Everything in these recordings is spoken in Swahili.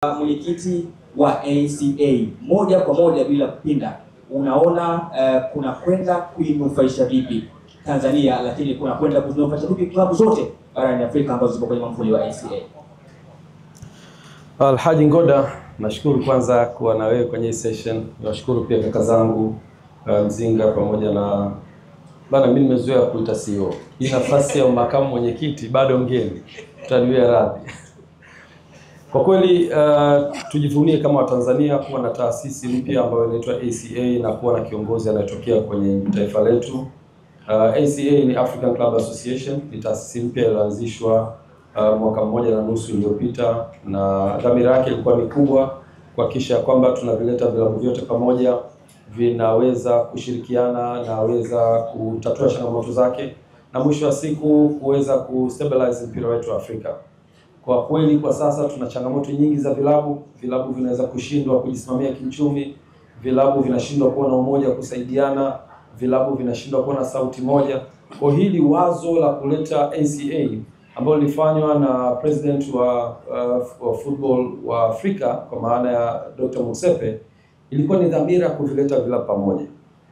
Mwenyekiti wa ACA moja kwa moja bila kupinda, unaona kuna kwenda kuinufaisha vipi Tanzania, lakini kuna kwenda kuinufaisha vipi klabu zote barani Afrika ambazo zipo kwenye mfumo wa ACA? Alhaji Ngoda, nashukuru kwanza kuwa na wewe kwenye session. Nashukuru pia kaka zangu Mzinga pamoja na bana, mimi nimezoea kuita CEO. Hii nafasi ya makamu mwenyekiti bado ngeni. Tutaniwia radhi. Kwa kweli tujivunie kama Watanzania kuwa na taasisi mpya ambayo inaitwa ACA na kuwa na kiongozi anayetokea kwenye taifa letu. ACA ni African Club Association, ni taasisi mpya iliyoanzishwa mwaka mmoja na nusu iliyopita, na dhamira yake ilikuwa ni kubwa kuhakikisha kwamba tunavileta vilabu vyote pamoja, vinaweza kushirikiana na weza kutatua changamoto zake, na mwisho wa siku kuweza kustabilize mpira wetu wa Afrika. Kwa kweli kwa sasa tuna changamoto nyingi za vilabu vinaweza kushindwa kujisimamia kiuchumi, vilabu vinashindwa kuwa na umoja kusaidiana, vilabu vinashindwa kuwa na sauti moja. Kwa hili wazo la kuleta ACA ambalo lilifanywa na president wa football wa Afrika kwa maana ya Dr. Motsepe, ilikuwa ni dhamira kuvileta vilabu pamoja.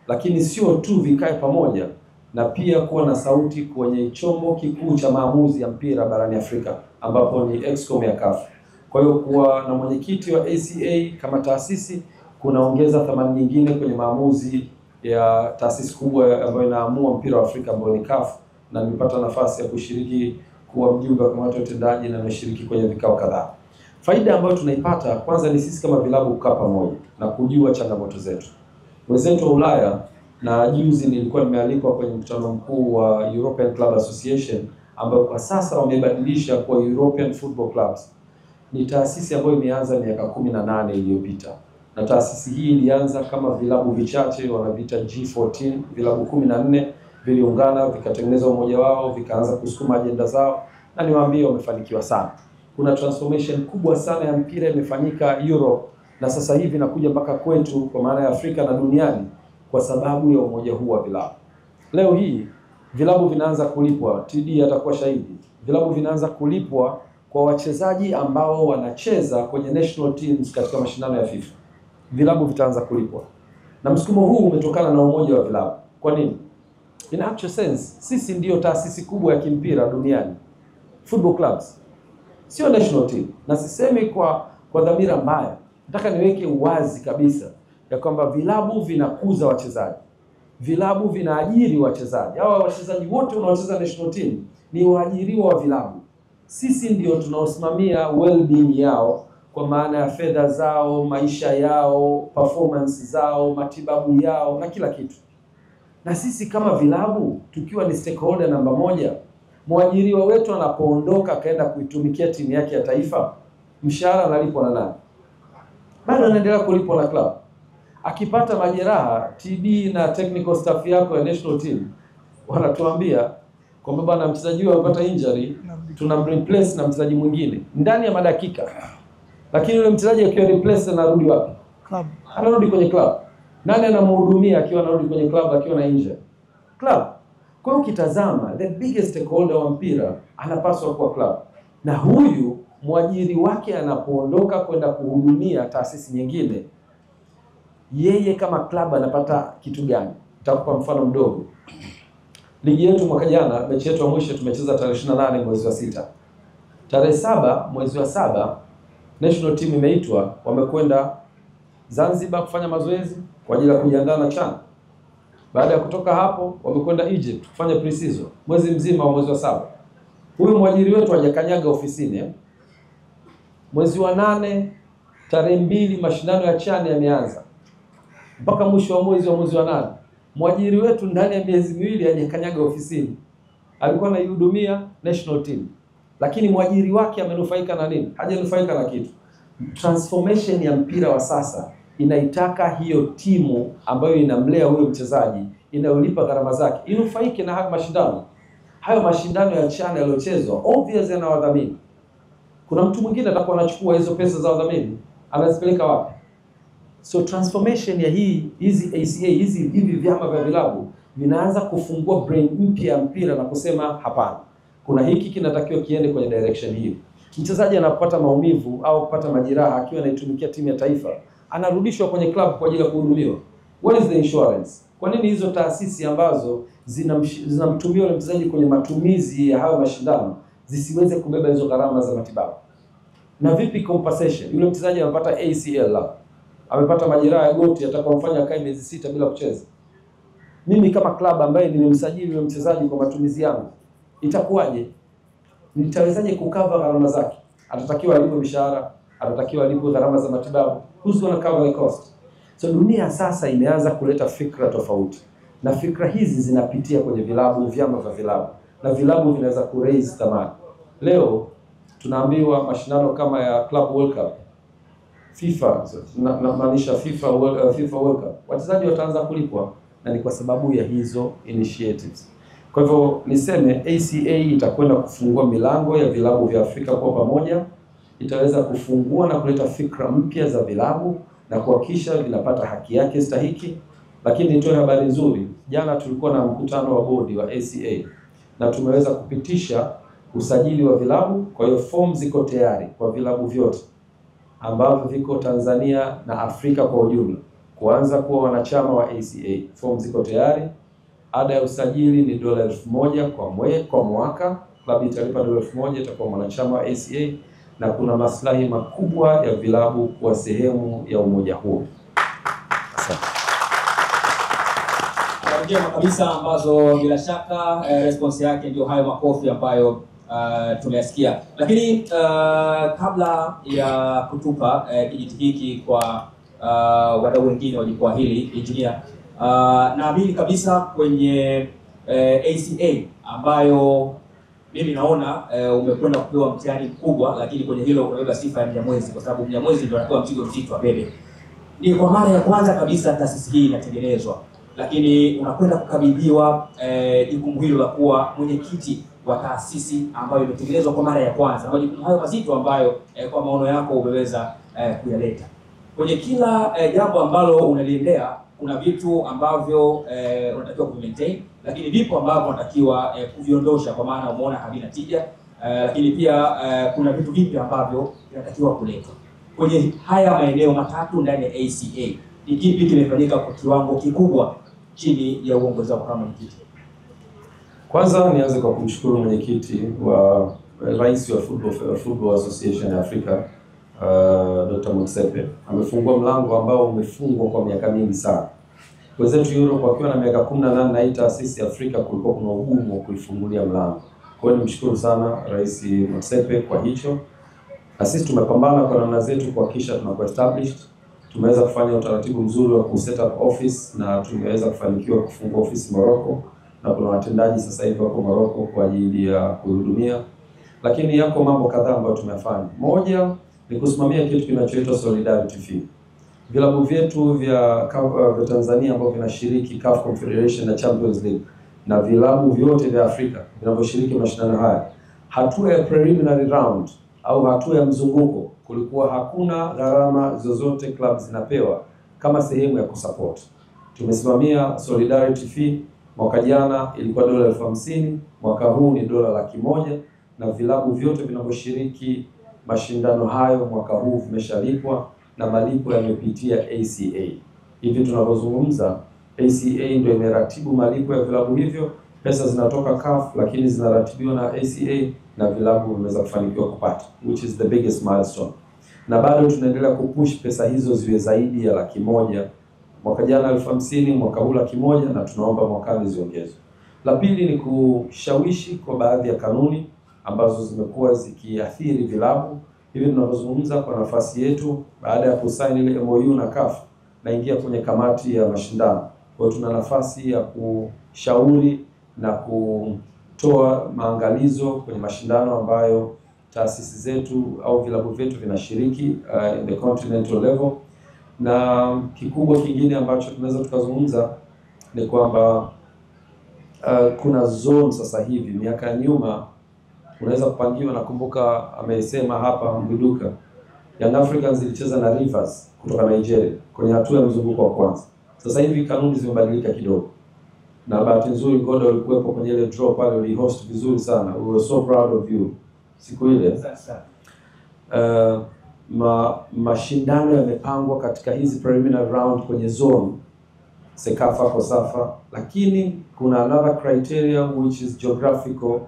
Lakini sio tu vikae pamoja, na pia kuwa na sauti kwenye chombo kikuu cha maamuzi ya mpira barani Afrika ambapo ni Excom ya CAF. Kwa hiyo kuwa na mwenyekiti wa ACA kama taasisi kunaongeza thamani nyingine kwenye maamuzi ya taasisi kubwa ambayo inaamua mpira wa Afrika ambayo ni CAF, na nimepata nafasi ya kushiriki kuwa mjumbe wa kamati ya utendaji na nimeshiriki kwenye vikao kadhaa. Faida ambayo tunaipata kwanza ni sisi kama vilabu kukaa pamoja na kujua changamoto zetu. Wenzetu wa Ulaya, na juzi nilikuwa nimealikwa kwenye mkutano mkuu wa European Club Association ambayo kwa sasa wamebadilisha kwa European Football Clubs. Ni taasisi ambayo imeanza miaka 18 iliyopita. Na taasisi hii ilianza kama vilabu vichache wanaviita G14, vilabu 14 viliungana vikatengeneza umoja wao, vikaanza kusukuma ajenda zao, na niwaambie wamefanikiwa sana. Kuna transformation kubwa sana ya mpira imefanyika Europe, na sasa hivi inakuja mpaka kwetu kwa maana ya Afrika na duniani kwa sababu ya umoja huu wa vilabu. Leo hii vilabu vinaanza kulipwa, TD atakuwa shahidi. Vilabu vinaanza kulipwa kwa wachezaji ambao wanacheza kwenye national teams katika mashindano ya FIFA. Vilabu vitaanza kulipwa. Na msukumo huu umetokana na umoja wa vilabu. Kwa nini? In actual sense, sisi ndio taasisi kubwa ya kimpira duniani. Football clubs. Sio national team. Na sisemi kwa dhamira mbaya. Nataka niweke uwazi kabisa ya kwamba vilabu vinakuza wachezaji. Vilabu vinaajiri wachezaji. Hawa wachezaji wote wanaocheza national team ni waajiriwa wa vilabu. Sisi ndio tunaosimamia well-being yao kwa maana ya fedha zao, maisha yao, performance zao, matibabu yao na kila kitu. Na sisi kama vilabu tukiwa ni stakeholder namba moja, mwajiriwa wetu anapoondoka akaenda kuitumikia timu yake ya taifa, mshahara analipwa na nani? Bado anaendelea kulipwa na club. Akipata majeraha, TD na technical staff yako ya national team wanatuambia kwamba bwana mchezaji huyu amepata injury, tunamreplace na mchezaji mwingine ndani ya madakika. Lakini yule mchezaji akiwa replace anarudi wapi? Club. Anarudi kwenye club. Nani anamhudumia akiwa anarudi kwenye club akiwa na injury? Club. Kwa hiyo ukitazama the biggest stakeholder wa mpira anapaswa kuwa club. Na huyu mwajiri wake anapoondoka kwenda kuhudumia taasisi nyingine, yeye kama club anapata kitu gani? Nitakupa mfano mdogo. Ligi yetu mwaka jana, mechi yetu ya mwisho tumecheza tarehe 28 mwezi wa 6. Tarehe 7 mwezi wa 7 national team imeitwa, wamekwenda Zanzibar kufanya mazoezi kwa ajili ya kujiandaa na CHAN. Baada ya kutoka hapo wamekwenda Egypt kufanya pre-season mwezi mzima wa mwezi wa 7. Huyu mwajiri wetu hajakanyaga ofisini. Mwezi wa 8 tarehe 2 mashindano ya CHAN yameanza. Mpaka mwisho wa mwezi wa 8 mwajiri wetu ndani ya miezi miwili hajakanyaga ofisini. Alikuwa anaihudumia national team. Lakini mwajiri wake amenufaika na nini? Hajanufaika na kitu. Transformation ya mpira wa sasa inaitaka hiyo timu ambayo inamlea huyo mchezaji, inayolipa gharama zake, inufaike na hayo mashindano. Hayo mashindano ya CHAN yaliyochezwa obviously yana wadhamini. Kuna mtu mwingine atakuwa anachukua hizo pesa za wadhamini, anazipeleka wapi? So transformation ya hizi ACA, hivi vyama vya vilabu vinaanza kufungua brain mpya ya mpira na kusema hapana, kuna hiki kinatakiwa kiende kwenye direction hii. Mchezaji anapata maumivu au kupata majeraha akiwa anaitumikia timu ya taifa, anarudishwa kwenye club kwa ajili ya kuhudumiwa. What is the insurance? Kwa nini hizo taasisi ambazo zinamtumia yule mchezaji kwenye matumizi ya hayo mashindano zisiweze kubeba hizo gharama za matibabu? Na vipi compensation? Yule mchezaji anapata ACL, amepata majeraha ya goti, atakomfanya akae miezi 6 bila kucheza. Mimi kama club ambaye nimemsajili yule mchezaji kwa matumizi yangu, itakuwaje? Nitawezaje kukava gharama zake? Atatakiwa alipo mishahara, atatakiwa alipo gharama za matibabu. Who's going to cover the cost? So dunia sasa imeanza kuleta fikra tofauti. Na fikra hizi zinapitia kwenye vilabu, vyama vya vilabu. Na vilabu vinaweza kuraise thamani. Leo tunaambiwa mashindano kama ya Club World Cup, FIFA, maanisha FIFA World Cup, wachezaji wataanza kulipwa, na ni kwa sababu ya hizo initiatives. Kwa hivyo niseme ACA itakwenda kufungua milango ya vilabu vya Afrika kwa pamoja, itaweza kufungua na kuleta fikra mpya za vilabu na kuhakikisha vinapata haki yake stahiki. Lakini nitoe habari nzuri, jana tulikuwa na mkutano wa bodi wa ACA na tumeweza kupitisha usajili wa vilabu. Kwa hiyo form ziko tayari kwa vilabu vyote ambavyo viko Tanzania na Afrika kwa ujumla kuanza kuwa wanachama wa ACA. Form ziko tayari. Ada ya usajili ni $1,000 kwa mwaka. Klabu italipa $1,000, itakuwa mwanachama wa ACA, na kuna maslahi makubwa ya vilabu kuwa sehemu ya umoja huo. Asante. Njema kabisa, ambazo bila shaka response yake ndio hayo makofi ambayo tumeyasikia. Lakini kabla ya kutupa kijiti hiki kwa wadau wengine wa jukwaa hili, engineer, naamini kabisa kwenye ACA ambayo mimi naona umekwenda kupewa mtihani mkubwa, lakini kwenye hilo unabeba sifa ya Mnyamwezi, kwa sababu Mnyamwezi ndio anapewa mzigo mzito wa bebe. Ni kwa mara ya kwanza kabisa taasisi hii inatengenezwa, lakini unakwenda kukabidhiwa jukumu hilo la kuwa mwenyekiti wa taasisi ambayo imetengenezwa kwa mara ya kwanza. Majukumu hayo mazito ambayo kwa maono yako umeweza kuyaleta. Kwenye kila jambo ambalo unaliendea, kuna vitu ambavyo unatakiwa ku-maintain, lakini vipo ambavyo unatakiwa kuviondosha kwa maana umeona havina tija, lakini pia kuna vitu vipi ambavyo vinatakiwa kuletwa. Kwenye haya maeneo matatu ndani ya ACA, ni kipi kimefanyika kwa kiwango kikubwa chini ya uongozi wako kama mwenyekiti? Kwanza nianze kwa kumshukuru mwenyekiti wa rais wa Football Association ya Afrika, Dr. Motsepe. Amefungua mlango ambao umefungwa kwa miaka mingi sana. Wenzetu Europe wakiwa na miaka 18 na hii taasisi ya Afrika kulikuwa kuna ugumu wa kuifungulia mlango. Kwa hiyo nimshukuru sana Rais Motsepe kwa hicho. Na sisi tumepambana kwa namna zetu kuhakikisha tunakuwa established. Tumeweza kufanya utaratibu mzuri wa kuset up office na tumeweza kufanikiwa kufungua ofisi Morocco, na kuna watendaji sasa hivi wako Morocco kwa ajili ya kuhudumia. Lakini yako mambo kadhaa ambayo tumefanya. Moja ni kusimamia kitu kinachoitwa Solidarity Fee. Vilabu vyetu vya Tanzania ambavyo vinashiriki CAF Confederation na Champions League na vilabu vyote vya Afrika vinavyoshiriki mashindano haya, hatua ya preliminary round au hatua ya mzunguko, kulikuwa hakuna gharama zozote club zinapewa kama sehemu ya kusupport. Tumesimamia Solidarity Fee. Mwaka jana ilikuwa $50,000, mwaka huu ni $100,000, na vilabu vyote vinavyoshiriki mashindano hayo mwaka huu vimeshalipwa na malipo yamepitia ACA. Hivi tunavyozungumza, ACA ndio imeratibu malipo ya vilabu hivyo. Pesa zinatoka CAF lakini zinaratibiwa na ACA na vilabu vimeweza kufanikiwa kupata, which is the biggest milestone. Na bado tunaendelea kupush pesa hizo ziwe zaidi ya $100,000. Mwaka jana $50,000, mwaka huu $100,000, na tunaomba mwakani ziongezwe. La pili ni kushawishi kwa baadhi ya kanuni ambazo zimekuwa zikiathiri vilabu. Hivi tunavyozungumza, kwa nafasi yetu baada ya kusaini ile MOU na CAF, naingia kwenye kamati ya mashindano. Kwa hiyo tuna nafasi ya kushauri na kutoa maangalizo kwenye mashindano ambayo taasisi zetu au vilabu vyetu vinashiriki in the continental level. Na kikubwa kingine ambacho tunaweza tukazungumza ni kwamba kuna zone sasa hivi. Miaka ya nyuma unaweza kupangiwa, nakumbuka amesema hapa Mbiduka, Young Africans ilicheza na Rivers kutoka Nigeria kwenye hatua ya mzunguko wa kwanza. Sasa hivi kanuni zimebadilika kidogo, na bahati nzuri Ngodo ulikuwepo kwenye ile draw pale, ulihost vizuri sana. We were so proud of you siku ile. mashindano yamepangwa katika hizi preliminary round kwenye zone Sekafa, Kosafa, lakini kuna another criteria which is geographical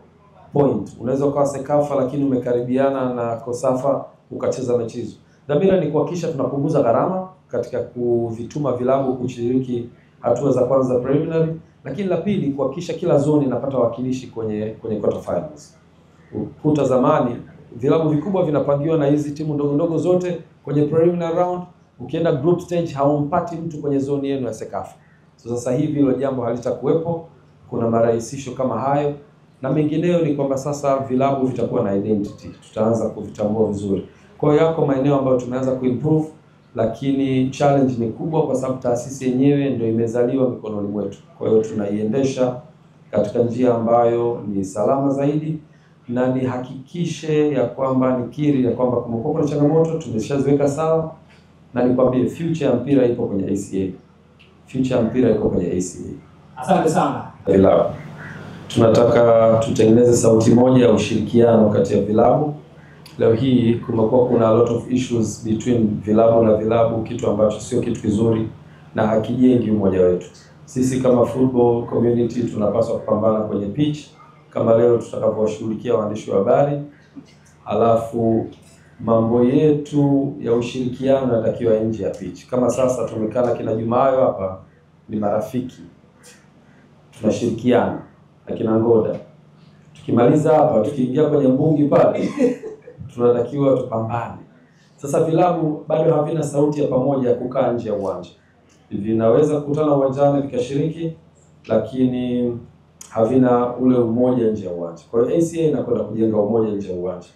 point. Unaweza ukawa Sekafa lakini umekaribiana na Kosafa ukacheza mechi hizo. Dhamira ni kuhakikisha tunapunguza gharama katika kuvituma vilabu kushiriki hatua za kwanza preliminary, lakini la pili kuhakikisha kila zone inapata wakilishi kwenye quarter finals. Ukuta zamani vilabu vikubwa vinapangiwa na hizi timu ndogo ndogo zote kwenye preliminary round. Ukienda group stage haumpati mtu kwenye zone yenu ya Sekafa. So sasa hivi hilo jambo halitakuwepo. Kuna marahisisho kama hayo na mengineyo. Ni kwamba sasa vilabu vitakuwa na identity, tutaanza kuvitambua vizuri. Kwa hiyo yako maeneo ambayo tumeanza kuimprove, lakini challenge ni kubwa kwa sababu taasisi yenyewe ndio imezaliwa mikononi mwetu. Kwa hiyo tunaiendesha katika njia ambayo ni salama zaidi, na nihakikishe ya kwamba nikiri ya kwamba kumekuwa kuna changamoto tumeshaziweka sawa, na nikwambie future ya mpira ipo kwenye ACA. Future ya mpira iko kwenye ACA. Asante sana. Vilabu tunataka tutengeneze sauti moja ya ushirikiano kati ya vilabu. Leo hii kumekuwa kuna a lot of issues between vilabu na vilabu, kitu ambacho sio kitu kizuri na hakijengi umoja wetu. Sisi kama football community tunapaswa kupambana kwenye pitch kama leo tutakavyowashughulikia waandishi wa habari, alafu mambo yetu ya ushirikiano yanatakiwa nje ya pitch. Kama sasa tumekana kina Jumayo hapa ni marafiki, tunashirikiana na kina Ngoda. Tukimaliza hapa tukiingia kwenye mbungi pale tunatakiwa tupambane. Sasa vilabu bado havina sauti ya pamoja ya kukaa nje ya uwanja. Vinaweza kukutana uwanjani vikashiriki, lakini havina ule umoja nje ya uwanja. Kwa hiyo ACA inakwenda kujenga umoja nje ya uwanja.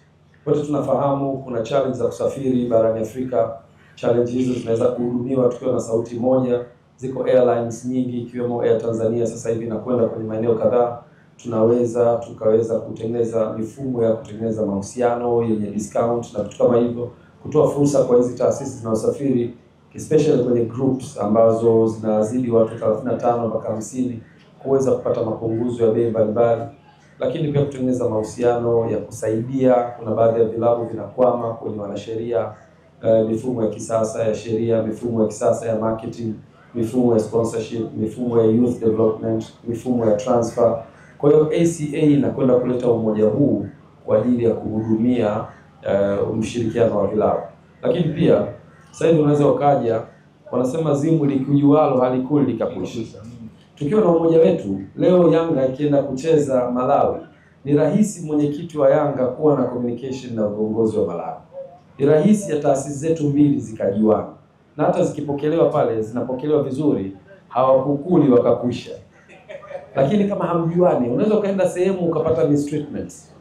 Wote tunafahamu kuna challenge za kusafiri barani Afrika. Challenge hizo zinaweza kuhudumiwa tukiwa na sauti moja. Ziko airlines nyingi ikiwemo Air Tanzania sasa hivi inakwenda kwenye maeneo kadhaa. Tukaweza kutengeneza mifumo ya kutengeneza mahusiano yenye discount na vitu kama hivyo, kutoa fursa kwa hizi taasisi zinazosafiri especially kwenye groups ambazo zinazidi watu 35 mpaka 50 kuweza kupata mapunguzo ya bei mbalimbali, lakini pia kutengeneza mahusiano ya kusaidia. Kuna baadhi ya vilabu vinakwama kwenye wanasheria, mifumo ya kisasa ya sheria, mifumo ya kisasa ya marketing, mifumo ya sponsorship, mifumo ya youth development, mifumo ya transfer. Kwa hiyo ACA inakwenda kuleta umoja huu kwa ajili ya kuhudumia mshirikiano wa vilabu. Lakini pia sasa hivi unaweza ukaja, wanasema zimu likujualo halikuli likapusha. Tukiwa na umoja wetu, leo Yanga ikienda kucheza Malawi, ni rahisi mwenyekiti wa Yanga kuwa na communication na viongozi wa Malawi. Ni rahisi ya taasisi zetu mbili zikajuana. Na hata zikipokelewa pale, zinapokelewa vizuri, hawakukuli wakakwisha. Lakini kama hamjuani, unaweza ukaenda sehemu ukapata mistreatments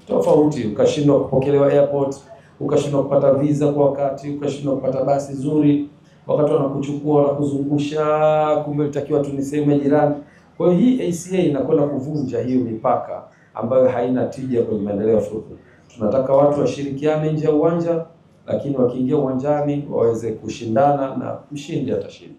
tofauti, ukashindwa kupokelewa airport, ukashindwa kupata visa kwa wakati, ukashindwa kupata basi nzuri, wakati wanakuchukua na kuzungusha, kumbe itakiwa tu ni sehemu ya jirani. Kwa hiyo hii ACA inakwenda kuvunja hiyo mipaka ambayo haina tija kwenye maendeleo ya football. Tunataka watu washirikiane nje ya uwanja, lakini wakiingia uwanjani waweze kushindana na mshindi atashinda.